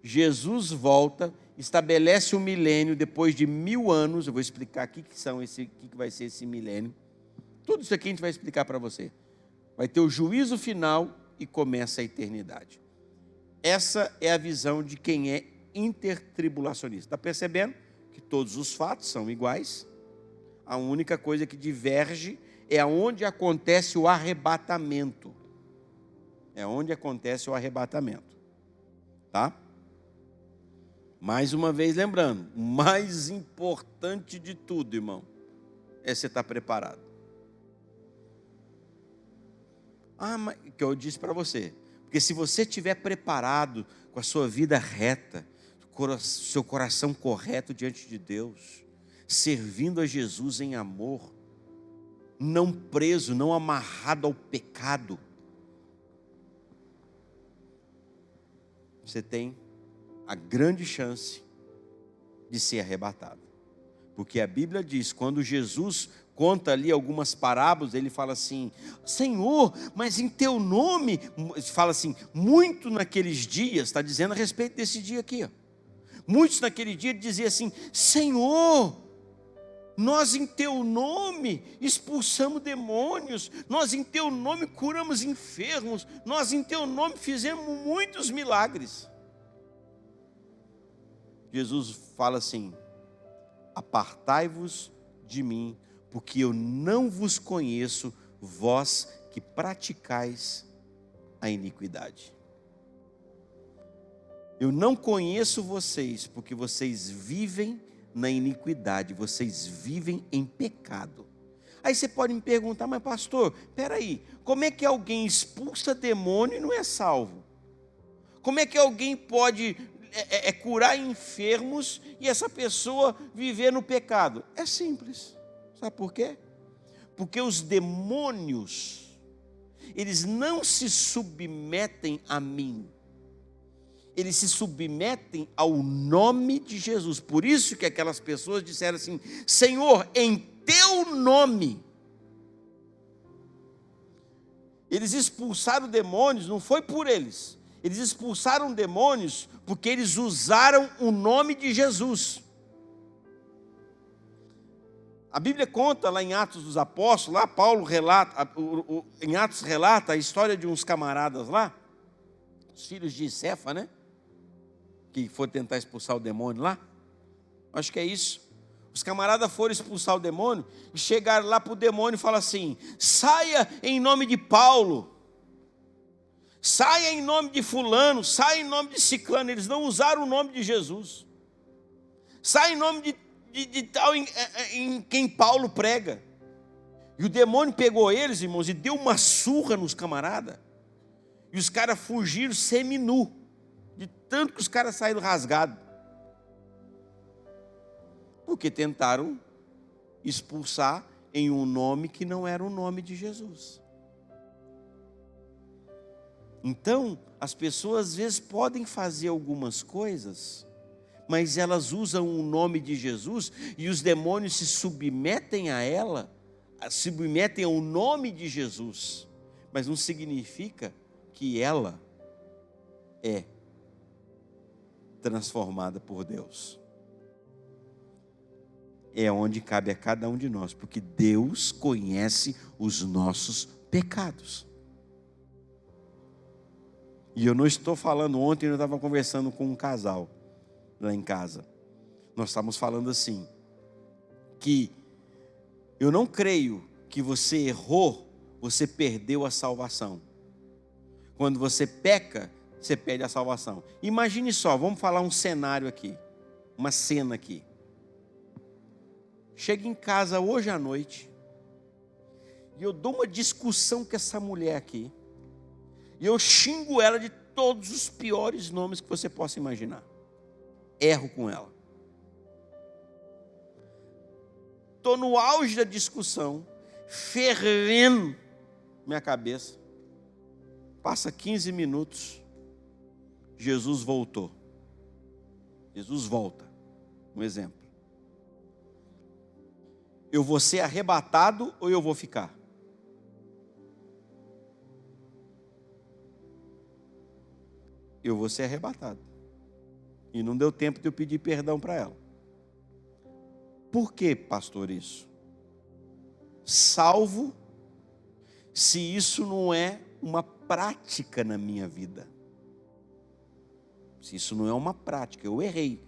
Jesus volta, estabelece o milênio depois de 1000 anos, eu vou explicar o que vai ser esse milênio. Tudo isso aqui a gente vai explicar para você. Vai ter o juízo final e começa a eternidade. Essa é a visão de quem é intertribulacionista. Está percebendo que todos os fatos são iguais? A única coisa que diverge é aonde acontece o arrebatamento. É onde acontece o arrebatamento. Tá? Mais uma vez lembrando, o mais importante de tudo, irmão, é você estar preparado. Mas que eu disse para você, porque se você estiver preparado com a sua vida reta, seu coração correto diante de Deus, servindo a Jesus em amor, não preso, não amarrado ao pecado, você tem a grande chance de ser arrebatado. Porque a Bíblia diz, quando Jesus conta ali algumas parábolas, ele fala assim: Senhor, mas em teu nome, fala assim, muito naqueles dias, está dizendo a respeito desse dia aqui, ó. Muitos naquele dia diziam assim: Senhor, nós em teu nome expulsamos demônios, nós em teu nome curamos enfermos, nós em teu nome fizemos muitos milagres. Jesus fala assim: apartai-vos de mim, porque eu não vos conheço, vós que praticais a iniquidade. Eu não conheço vocês, porque vocês vivem na iniquidade, vocês vivem em pecado. Aí você pode me perguntar: mas pastor, peraí, como é que alguém expulsa demônio e não é salvo? Como é que alguém pode curar enfermos e essa pessoa viver no pecado? É simples. Sabe por quê? Porque os demônios, eles não se submetem a mim, eles se submetem ao nome de Jesus. Por isso que aquelas pessoas disseram assim: Senhor, em teu nome. Eles expulsaram demônios, não foi por eles. Eles expulsaram demônios porque eles usaram o nome de Jesus. A Bíblia conta lá em Atos dos Apóstolos, lá Paulo relata, em Atos relata a história de uns camaradas lá, os filhos de Cefa, né? Que foram tentar expulsar o demônio lá. Acho que é isso. Os camaradas foram expulsar o demônio e chegaram lá para o demônio e falaram assim: saia em nome de Paulo, saia em nome de fulano, saia em nome de ciclano. Eles não usaram o nome de Jesus. Saia em nome de tal em quem Paulo prega. E o demônio pegou eles, irmãos, e deu uma surra nos camaradas. E os caras fugiram seminu, de tanto que os caras saíram rasgados. Porque tentaram expulsar em um nome que não era o nome de Jesus. Então, as pessoas às vezes podem fazer algumas coisas, mas elas usam o nome de Jesus e os demônios se submetem a ela, se submetem ao nome de Jesus, mas não significa que ela é transformada por Deus. É onde cabe a cada um de nós, porque Deus conhece os nossos pecados. E eu não estou falando, ontem eu estava conversando com um casal lá em casa. Nós estávamos falando assim, que eu não creio que você errou, você perdeu a salvação. Quando você peca, você perde a salvação. Imagine só, vamos falar um cenário aqui, uma cena aqui. Chega em casa hoje à noite, e eu dou uma discussão com essa mulher aqui, e eu xingo ela de todos os piores nomes que você possa imaginar. Erro com ela. Estou no auge da discussão, fervendo minha cabeça. Passa 15 minutos, Jesus voltou. Jesus volta. Um exemplo. Eu vou ser arrebatado ou eu vou ficar? Eu vou ser arrebatado. E não deu tempo de eu pedir perdão para ela. Por que, pastor, isso? Salvo se isso não é uma prática na minha vida. Se isso não é uma prática, eu errei.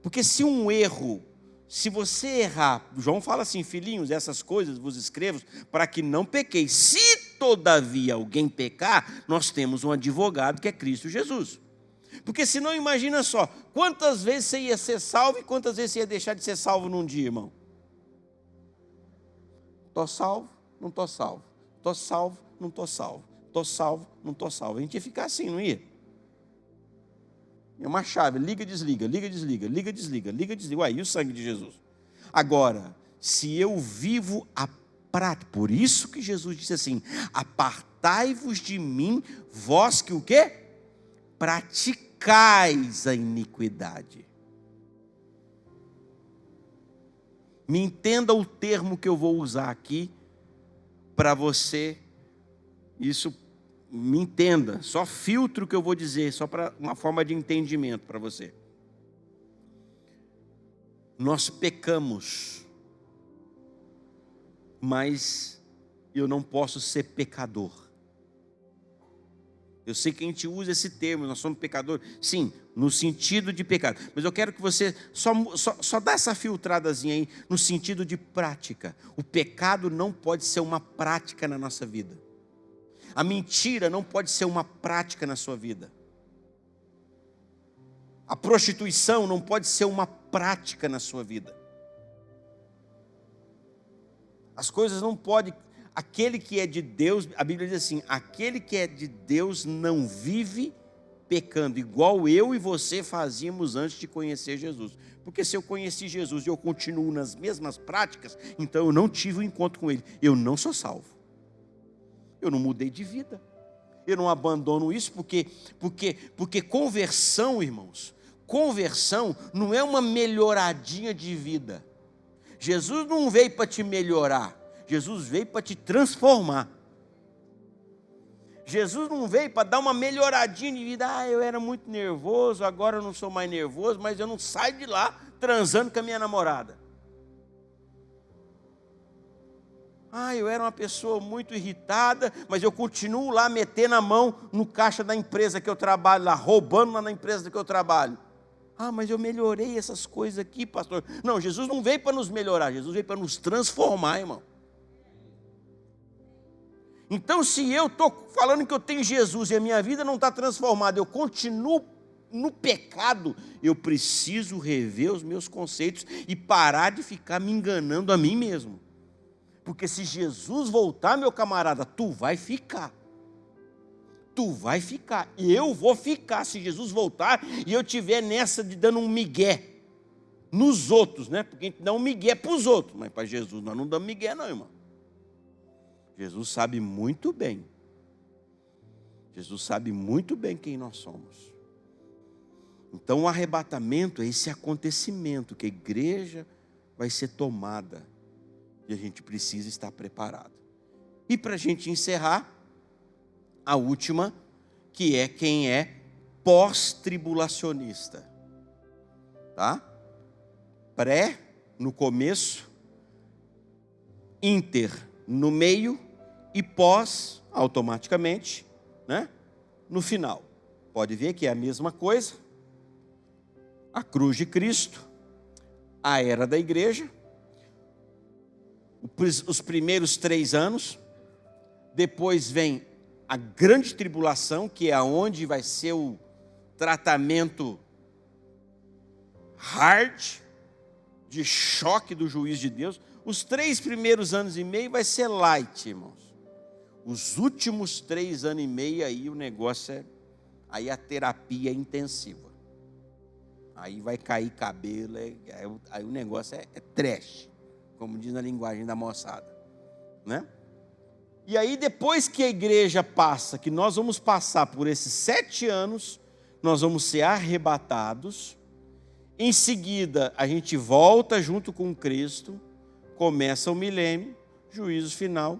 Porque se um erro, se você errar, João fala assim, filhinhos, essas coisas vos escrevo para que não pequeis. Se todavia alguém pecar, nós temos um advogado que é Cristo Jesus. Porque senão imagina só, quantas vezes você ia ser salvo e quantas vezes você ia deixar de ser salvo num dia, irmão? Estou salvo, não estou salvo. Estou salvo, não estou salvo. Estou salvo, não estou salvo. A gente ia ficar assim, não ia? É uma chave, liga, desliga, liga, desliga, liga, desliga, liga, desliga. Ué, e o sangue de Jesus? Agora, se eu vivo a prática, por isso que Jesus disse assim, apartai-vos de mim, vós que o quê? Praticais a iniquidade. Me entenda o termo que eu vou usar aqui, para você, isso, me entenda, só filtro o que eu vou dizer, só para uma forma de entendimento para você. Nós pecamos, mas eu não posso ser pecador. Eu sei que a gente usa esse termo, nós somos pecadores, sim, no sentido de pecado. Mas eu quero que você só dá essa filtradazinha aí, no sentido de prática. O pecado não pode ser uma prática na nossa vida. A mentira não pode ser uma prática na sua vida. A prostituição não pode ser uma prática na sua vida. As coisas não podem... Aquele que é de Deus, a Bíblia diz assim, aquele que é de Deus não vive pecando, igual eu e você fazíamos antes de conhecer Jesus. Porque se eu conheci Jesus e eu continuo nas mesmas práticas, então eu não tive um encontro com Ele. Eu não sou salvo. Eu não mudei de vida. Eu não abandono isso porque conversão, irmãos, conversão não é uma melhoradinha de vida. Jesus não veio para te melhorar. Jesus veio para te transformar. Jesus não veio para dar uma melhoradinha de vida. Ah, eu era muito nervoso, agora eu não sou mais nervoso, mas eu não saio de lá transando com a minha namorada. Ah, eu era uma pessoa muito irritada, mas eu continuo lá metendo a mão no caixa da empresa que eu trabalho, lá roubando lá na empresa que eu trabalho. Ah, mas eu melhorei essas coisas aqui, pastor. Não, Jesus não veio para nos melhorar, Jesus veio para nos transformar, irmão. Então, se eu estou falando que eu tenho Jesus e a minha vida não está transformada, eu continuo no pecado, eu preciso rever os meus conceitos e parar de ficar me enganando a mim mesmo. Porque se Jesus voltar, meu camarada, tu vai ficar. Tu vai ficar. E eu vou ficar se Jesus voltar e eu estiver nessa de dando um migué nos outros, né? Porque a gente dá um migué para os outros, mas para Jesus nós não damos migué não, irmão. Jesus sabe muito bem. Jesus sabe muito bem quem nós somos. Então o arrebatamento é esse acontecimento que a igreja vai ser tomada. E a gente precisa estar preparado. E para a gente encerrar, a última, que é quem é pós-tribulacionista. Tá? Pré, no começo, inter, no meio, e pós, automaticamente, né? No final. Pode ver que é a mesma coisa. A cruz de Cristo, a era da igreja, os primeiros 3 anos, depois vem a grande tribulação, que é onde vai ser o tratamento hard, de choque do juízo de Deus. Os 3 primeiros anos e meio vai ser light, irmãos. Os últimos 3 anos e meio, aí o negócio aí a terapia é intensiva. Aí vai cair cabelo, aí o negócio é trash, como diz na linguagem da moçada, né? E aí depois que a igreja passa, que nós vamos passar por esses 7 anos, nós vamos ser arrebatados. Em seguida, a gente volta junto com Cristo, começa o milênio, juízo final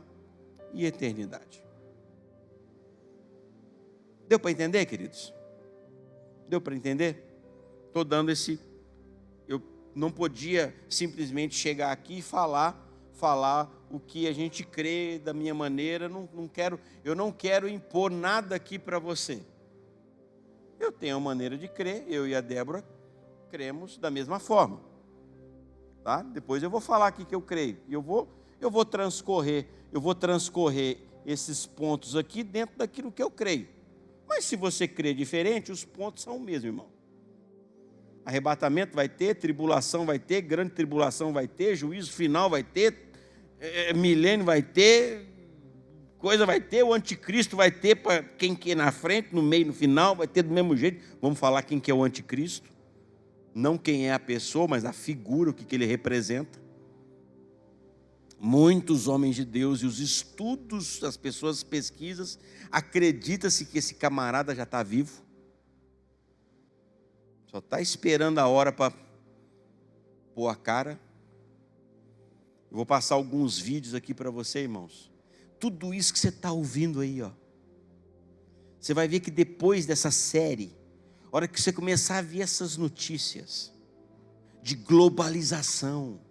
e eternidade. Deu para entender, queridos? Deu para entender? Estou dando eu não podia simplesmente chegar aqui e falar o que a gente crê da minha maneira. Eu não quero impor nada aqui para você. Eu tenho uma maneira de crer, eu e a Débora cremos da mesma forma. Tá? Depois eu vou falar aqui que eu creio. E eu vou transcorrer esses pontos aqui dentro daquilo que eu creio. Mas se você crê diferente, os pontos são o mesmo, irmão. Arrebatamento vai ter, tribulação vai ter, grande tribulação vai ter, juízo final vai ter, milênio vai ter, coisa vai ter, o anticristo vai ter para quem que é na frente, no meio, no final, vai ter do mesmo jeito. Vamos falar quem que é o anticristo. Não quem é a pessoa, mas a figura, o que ele representa. Muitos homens de Deus e os estudos, as pessoas pesquisas, acredita-se que esse camarada já está vivo. Só está esperando a hora para pôr a cara. Eu vou passar alguns vídeos aqui para você, irmãos. Tudo isso que você está ouvindo aí, ó. Você vai ver que depois dessa série, a hora que você começar a ver essas notícias de globalização,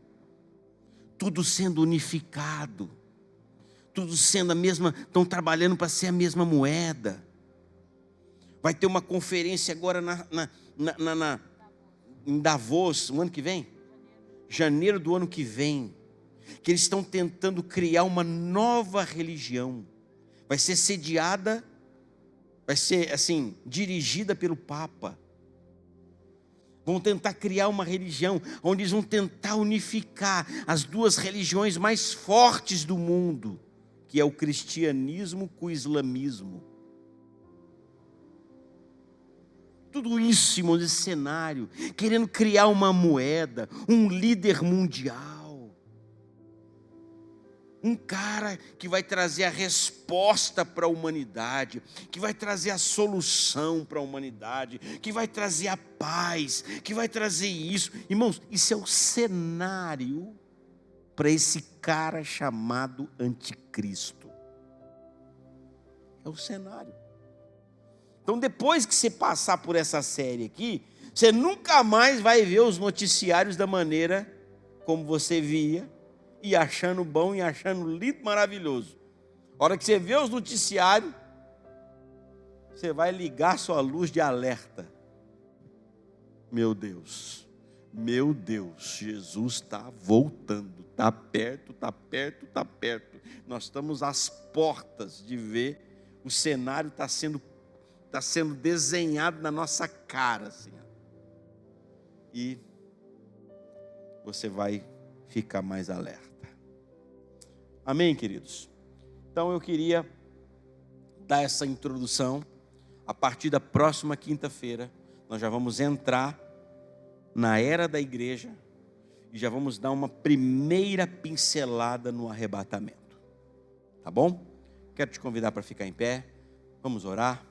tudo sendo unificado, tudo sendo a mesma, estão trabalhando para ser a mesma moeda. Vai ter uma conferência agora em Davos, o ano que vem? Janeiro do ano que vem, que eles estão tentando criar uma nova religião. Vai ser sediada, vai ser assim, dirigida pelo Papa. Vão tentar criar uma religião onde eles vão tentar unificar as 2 religiões mais fortes do mundo, que é o cristianismo com o islamismo. Tudo isso, irmãos, esse cenário, querendo criar uma moeda, um líder mundial. Um cara que vai trazer a resposta para a humanidade, que vai trazer a solução para a humanidade, que vai trazer a paz, que vai trazer isso. Irmãos, isso é o cenário para esse cara chamado anticristo. É o cenário. Então, depois que você passar por essa série aqui, você nunca mais vai ver os noticiários da maneira como você via, e achando bom, e achando lindo, maravilhoso. A hora que você vê os noticiários, você vai ligar sua luz de alerta. Meu Deus, Jesus está voltando, está perto, está perto, está perto. Nós estamos às portas de ver, o cenário está sendo desenhado na nossa cara, Senhor. E você vai ficar mais alerta. Amém, queridos? Então eu queria dar essa introdução. A partir da próxima quinta-feira, nós já vamos entrar na era da igreja e já vamos dar uma primeira pincelada no arrebatamento. Tá bom? Quero te convidar para ficar em pé. Vamos orar.